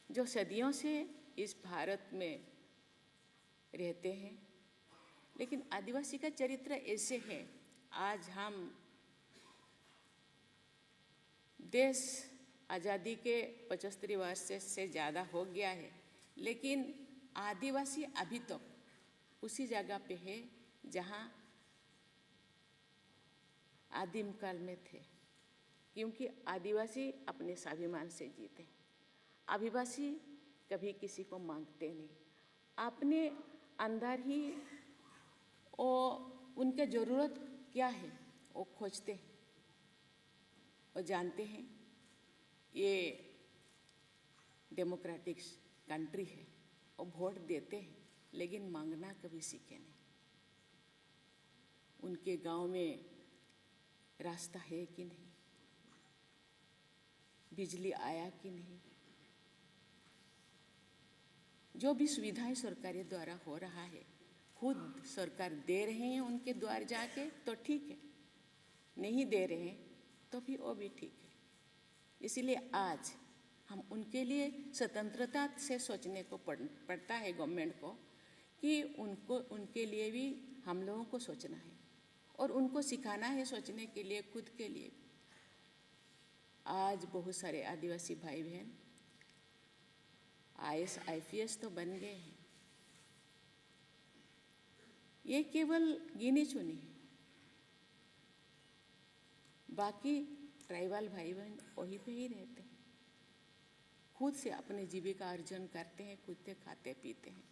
जो सदियों से इस भारत में रहते हैं, लेकिन आदिवासी का चरित्र ऐसे है, आज हम देश आज़ादी के 75 वर्ष से ज़्यादा हो गया है, लेकिन आदिवासी अभी तक उसी जगह पे है जहाँ आदिम काल में थे, क्योंकि आदिवासी अपने स्वाभिमान से जीते। आदिवासी कभी किसी को मांगते नहीं, अपने अंदर ही वो उनके ज़रूरत क्या है वो खोजते हैं और जानते हैं ये डेमोक्रेटिक कंट्री है और वोट देते हैं, लेकिन मांगना कभी सीखे नहीं। उनके गांव में रास्ता है कि नहीं, बिजली आया कि नहीं, जो भी सुविधाएं सरकार द्वारा हो रहा है खुद सरकार दे रहे हैं उनके द्वार जाके तो ठीक है, नहीं दे रहे हैं तो भी वो भी ठीक है। इसीलिए आज हम उनके लिए स्वतंत्रता से सोचने को पड़ता है गवर्नमेंट को कि उनको उनके लिए भी हम लोगों को सोचना है और उनको सिखाना है सोचने के लिए, खुद के लिए। आज बहुत सारे आदिवासी भाई बहन IAS IPS तो बन गए हैं। ये केवल गिने चुने हैं, बाकी ट्राइबल भाई बहन वहीं पे ही रहते हैं, खुद से अपने जीविका अर्जन करते हैं, खुद से खाते पीते हैं,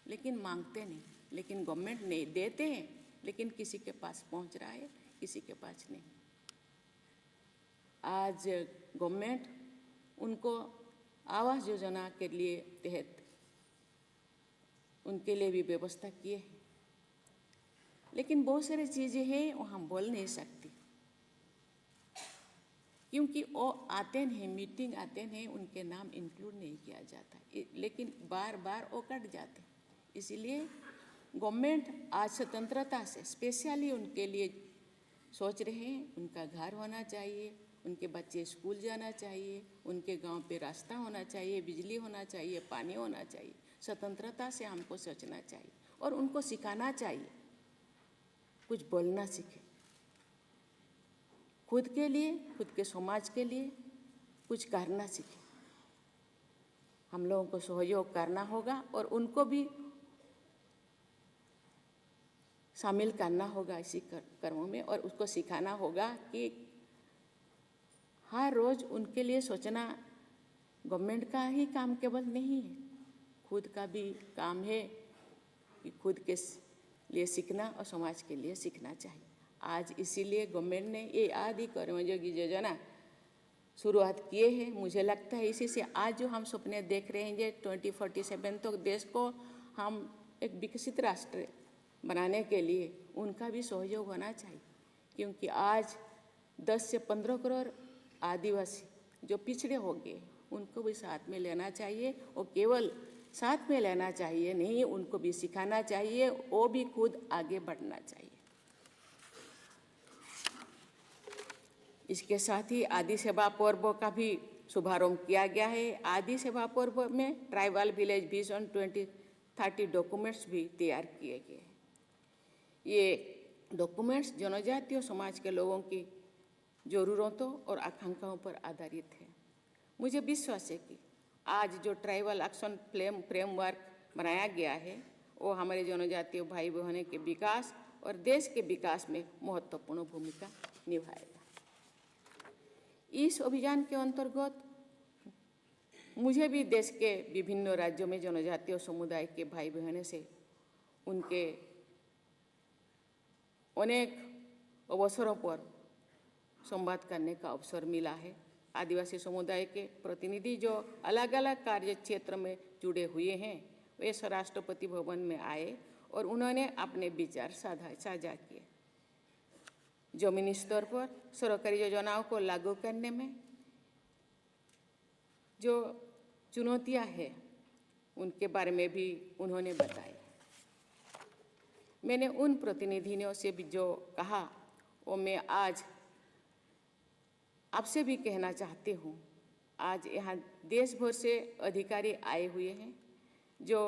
लेकिन मांगते नहीं। लेकिन गवर्नमेंट नहीं देते हैं, लेकिन किसी के पास पहुंच रहा है, किसी के पास नहीं। आज गवर्नमेंट उनको आवास योजना के लिए तहत उनके लिए भी व्यवस्था किए हैं, लेकिन बहुत सारी चीज़ें हैं वो हम बोल नहीं सकते, क्योंकि वो आते हैं, मीटिंग आते हैं, उनके नाम इंक्लूड नहीं किया जाता, लेकिन बार बार वो कट जाते हैं। इसीलिए गवर्नमेंट आज स्वतंत्रता से स्पेशली उनके लिए सोच रहे हैं। उनका घर होना चाहिए, उनके बच्चे स्कूल जाना चाहिए, उनके गांव पे रास्ता होना चाहिए, बिजली होना चाहिए, पानी होना चाहिए। स्वतंत्रता से हमको सोचना चाहिए और उनको सिखाना चाहिए, कुछ बोलना सीखे, खुद के लिए, खुद के समाज के लिए कुछ करना सीखे। हम लोगों को सहयोग करना होगा और उनको भी शामिल करना होगा इसी कर्मों में, और उसको सिखाना होगा कि हर रोज़ उनके लिए सोचना गवर्नमेंट का ही काम केवल नहीं है, खुद का भी काम है कि खुद के लिए सीखना और समाज के लिए सीखना चाहिए। आज इसीलिए गवर्नमेंट ने ये आदि कर्मयोगी योजना शुरुआत किए हैं। मुझे लगता है इसी से आज जो हम सपने देख रहे हैं ये 2047 तो देश को हम एक विकसित राष्ट्र बनाने के लिए उनका भी सहयोग होना चाहिए, क्योंकि आज 10 से 15 करोड़ आदिवासी जो पिछड़े हो गए उनको भी साथ में लेना चाहिए, और केवल साथ में लेना चाहिए नहीं, उनको भी सिखाना चाहिए, वो भी खुद आगे बढ़ना चाहिए। इसके साथ ही आदि सेवा पर्व का भी शुभारंभ किया गया है। आदि सेवा पर्व में ट्राइबल विलेज विजन 2030 डॉक्यूमेंट्स भी तैयार किए गए हैं। ये डॉक्यूमेंट्स जनजातीय समाज के लोगों की ज़रूरतों और आकांक्षाओं पर आधारित है। मुझे विश्वास है कि आज जो ट्राइबल एक्शन फ्रेमवर्क बनाया गया है वो हमारे जनजातीय भाई बहनों के विकास और देश के विकास में महत्वपूर्ण भूमिका निभाएगा। इस अभियान के अंतर्गत मुझे भी देश के विभिन्न राज्यों में जनजातीय समुदाय के भाई बहनों से उनके अनेक अवसरों पर संवाद करने का अवसर मिला है। आदिवासी समुदाय के प्रतिनिधि जो अलग अलग कार्य क्षेत्र में जुड़े हुए हैं वे राष्ट्रपति भवन में आए और उन्होंने अपने विचार साझा किए। जमीनी स्तर पर सरकारी योजनाओं को लागू करने में जो चुनौतियां हैं उनके बारे में भी उन्होंने बताया। मैंने उन प्रतिनिधियों से भी जो कहा वो मैं आज आपसे भी कहना चाहती हूँ। आज यहाँ देश भर से अधिकारी आए हुए हैं जो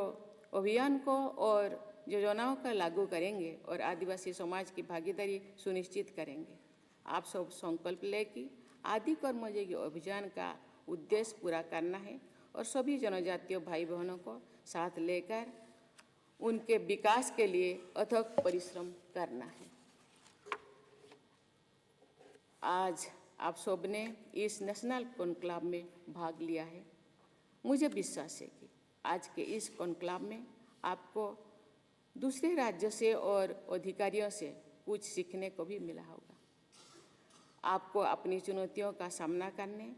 अभियान को और योजनाओं का लागू करेंगे और आदिवासी समाज की भागीदारी सुनिश्चित करेंगे। आप सब संकल्प लें कि आदि कर्मयोगी अभियान का उद्देश्य पूरा करना है और सभी जनजातीय भाई बहनों को साथ लेकर उनके विकास के लिए अथक परिश्रम करना है। आज आप सब ने इस नेशनल कॉन्क्लेव में भाग लिया है। मुझे विश्वास है कि आज के इस कॉन्क्लेव में आपको दूसरे राज्यों से और अधिकारियों से कुछ सीखने को भी मिला होगा। आपको अपनी चुनौतियों का सामना करने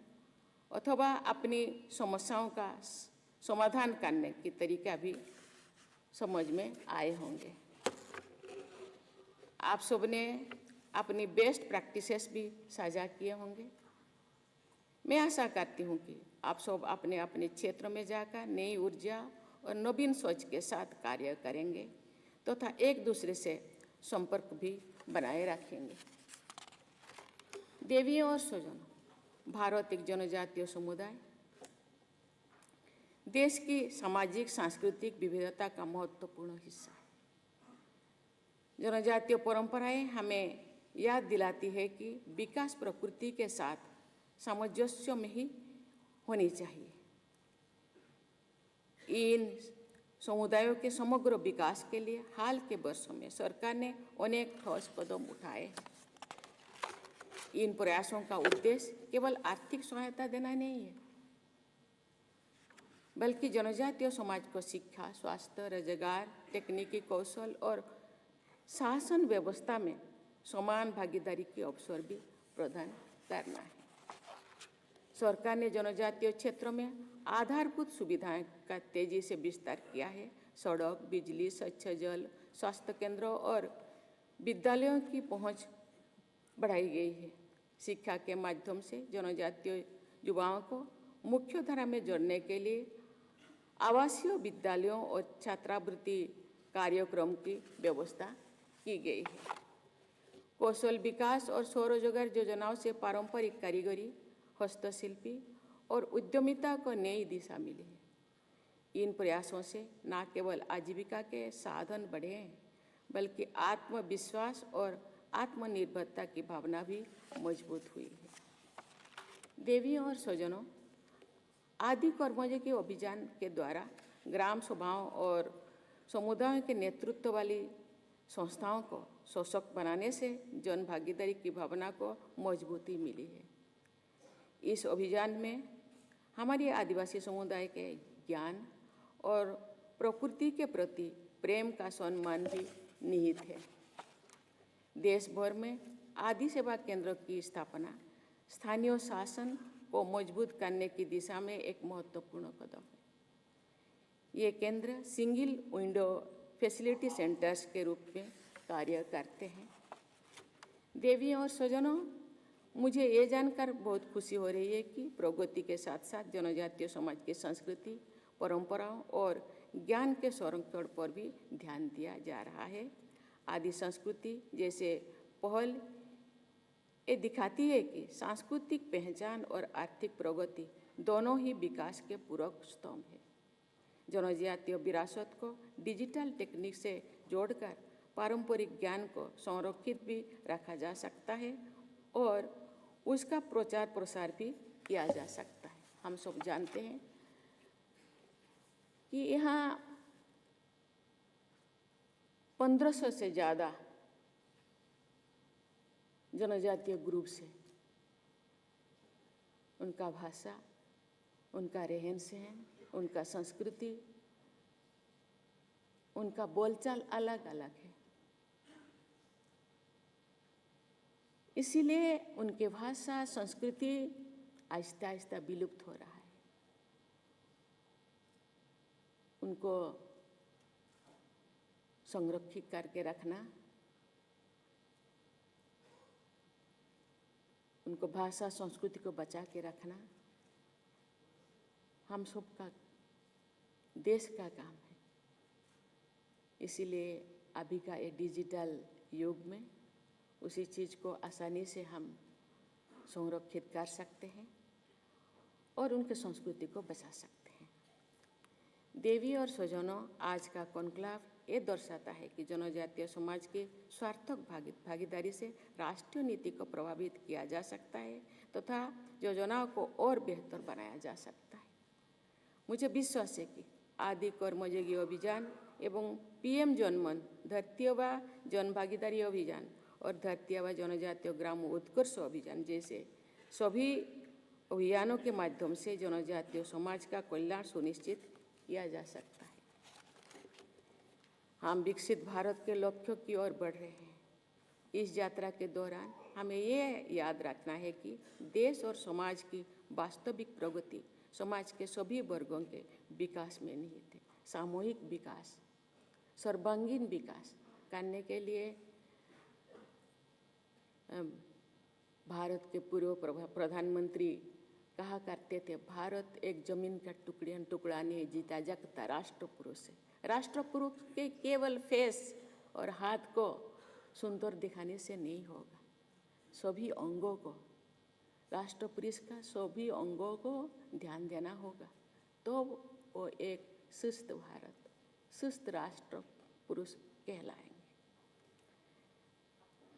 अथवा अपनी समस्याओं का समाधान करने की तरीका भी समझ में आए होंगे। आप सब ने अपनी बेस्ट प्रैक्टिसेस भी साझा किए होंगे। मैं आशा करती हूँ कि आप सब अपने अपने क्षेत्र में जाकर नई ऊर्जा और नवीन सोच के साथ कार्य करेंगे तथा एक दूसरे से संपर्क भी बनाए रखेंगे। देवियों और स्वजनों, भारत एक जनजातीय समुदाय देश की सामाजिक सांस्कृतिक विविधता का महत्वपूर्ण हिस्सा है। जनजातीय परंपराएं हमें याद दिलाती है कि विकास प्रकृति के साथ सामंजस्य में ही होनी चाहिए। इन समुदायों के समग्र विकास के लिए हाल के वर्षों में सरकार ने अनेक ठोस कदम उठाए हैं। इन प्रयासों का उद्देश्य केवल आर्थिक सहायता देना नहीं है, बल्कि जनजातीय समाज को शिक्षा, स्वास्थ्य, रोजगार, तकनीकी कौशल और शासन व्यवस्था में समान भागीदारी के अवसर भी प्रदान करना है। सरकार ने जनजातीय क्षेत्रों में आधारभूत सुविधाएं का तेजी से विस्तार किया है। सड़क, बिजली, स्वच्छ जल, स्वास्थ्य केंद्रों और विद्यालयों की पहुंच बढ़ाई गई है। शिक्षा के माध्यम से जनजातीय युवाओं को मुख्यधारा में जोड़ने के लिए आवासीय विद्यालयों और छात्रवृत्ति कार्यक्रम की व्यवस्था की गई है। कौशल विकास और स्वरोजगार योजनाओं से पारंपरिक कारीगरी, हस्तशिल्पी और उद्यमिता को नई दिशा मिली है। इन प्रयासों से न केवल आजीविका के साधन बढ़े हैं, बल्कि आत्मविश्वास और आत्मनिर्भरता की भावना भी मजबूत हुई है। देवियों और स्वजनों, आदि कर्मयोगी अभियान के द्वारा ग्राम सभाओं और समुदायों के नेतृत्व वाली संस्थाओं को सशक्त बनाने से जन भागीदारी की भावना को मजबूती मिली है। इस अभियान में हमारे आदिवासी समुदाय के ज्ञान और प्रकृति के प्रति प्रेम का सम्मान भी निहित है। देश भर में आदि सेवा केंद्र की स्थापना स्थानीय शासन को मजबूत करने की दिशा में एक महत्वपूर्ण कदम है। ये केंद्र सिंगल विंडो फैसिलिटी सेंटर्स के रूप में कार्य करते हैं। देवियों और स्वजनों, मुझे ये जानकर बहुत खुशी हो रही है कि प्रगति के साथ साथ जनजातीय समाज की संस्कृति, परंपराओं और ज्ञान के संरक्षण पर भी ध्यान दिया जा रहा है। आदि संस्कृति जैसे पहल ये दिखाती है कि सांस्कृतिक पहचान और आर्थिक प्रगति दोनों ही विकास के पूरक स्तंभ है। जनजातीय विरासत को डिजिटल टेक्निक से जोड़कर पारंपरिक ज्ञान को संरक्षित भी रखा जा सकता है और उसका प्रचार प्रसार भी किया जा सकता है। हम सब जानते हैं कि यहाँ 1500 से ज़्यादा जनजातीय ग्रुप से उनका भाषा, उनका रहन सहन, उनका संस्कृति, उनका बोलचाल अलग अलग है। इसीलिए उनके भाषा, संस्कृति आहिस्ता आहिस्ता विलुप्त हो रहा है। उनको संरक्षित करके रखना, उनको भाषा संस्कृति को बचा के रखना हम सबका देश का काम है। इसीलिए अभी का ये डिजिटल युग में उसी चीज़ को आसानी से हम संरक्षित कर सकते हैं और उनके संस्कृति को बचा सकते हैं। देवी और स्वजनों, आज का कॉन्क्लेव ये दर्शाता है कि जनजातीय समाज की सार्थक भागीदारी से राष्ट्रीय नीति को प्रभावित किया जा सकता है तथा योजनाओं को और बेहतर बनाया जा सकता है। मुझे विश्वास है कि आदि कर्मयोगी अभियान एवं पीएम जनमन, धरती व जन भागीदारी अभियान और धरती व जनजातीय ग्राम उत्कर्ष अभियान जैसे सभी अभियानों के माध्यम से जनजातीय समाज का कल्याण सुनिश्चित किया जा सकता है। हम विकसित भारत के लक्ष्यों की ओर बढ़ रहे हैं। इस यात्रा के दौरान हमें ये याद रखना है कि देश और समाज की वास्तविक प्रगति समाज के सभी वर्गों के विकास में निहित है। सामूहिक विकास, सर्वांगीण विकास करने के लिए भारत के पूर्व प्रधानमंत्री कहा करते थे, भारत एक जमीन का टुकड़ा नहीं जीता जागता राष्ट्र पुरुष है। राष्ट्र पुरुष के केवल फेस और हाथ को सुंदर दिखाने से नहीं होगा, सभी अंगों को, राष्ट्र पुरुष का सभी अंगों को ध्यान देना होगा, तो वो एक सुस्त भारत, सुस्त राष्ट्र पुरुष कहलाएंगे।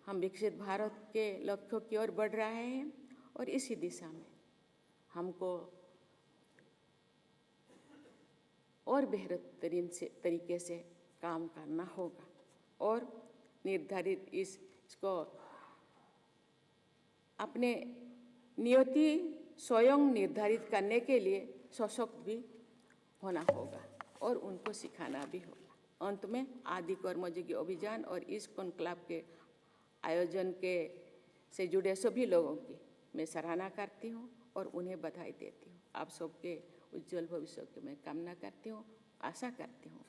हम विकसित भारत के लक्ष्यों की ओर बढ़ रहे हैं और इसी दिशा में हमको और बेहतरीन तरीके से काम करना होगा और निर्धारित इसको अपने नियति स्वयं निर्धारित करने के लिए सशक्त भी होना होगा और उनको सिखाना भी होगा। अंत में आदि कर्मयोगी अभियान और इस कॉन्क्लेव के आयोजन के से जुड़े सभी लोगों की मैं सराहना करती हूँ और उन्हें बधाई देती हूँ। आप सबके उज्जवल भविष्य की मैं कामना करती हूँ, आशा करती हूँ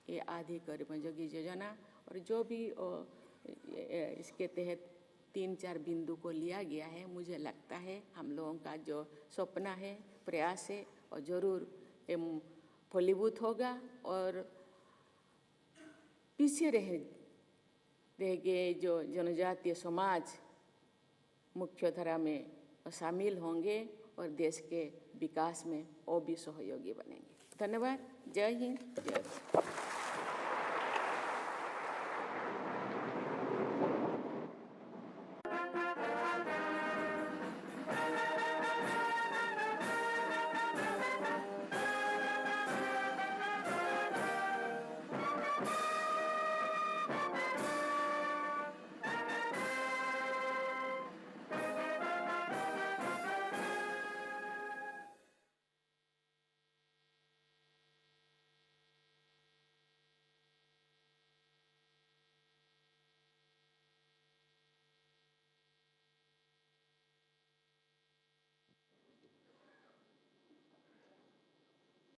कि आदि कर्मयोगी योजना और जो भी इसके तहत 3-4 बिंदु को लिया गया है, मुझे लगता है हम लोगों का जो सपना है, प्रयास है और ज़रूर फलीभूत होगा और पीछे रह गए जो जनजातीय समाज मुख्यधारा में शामिल होंगे और देश के विकास में और भी सहयोगी बनेंगे। धन्यवाद। जय हिंद, जय भारत।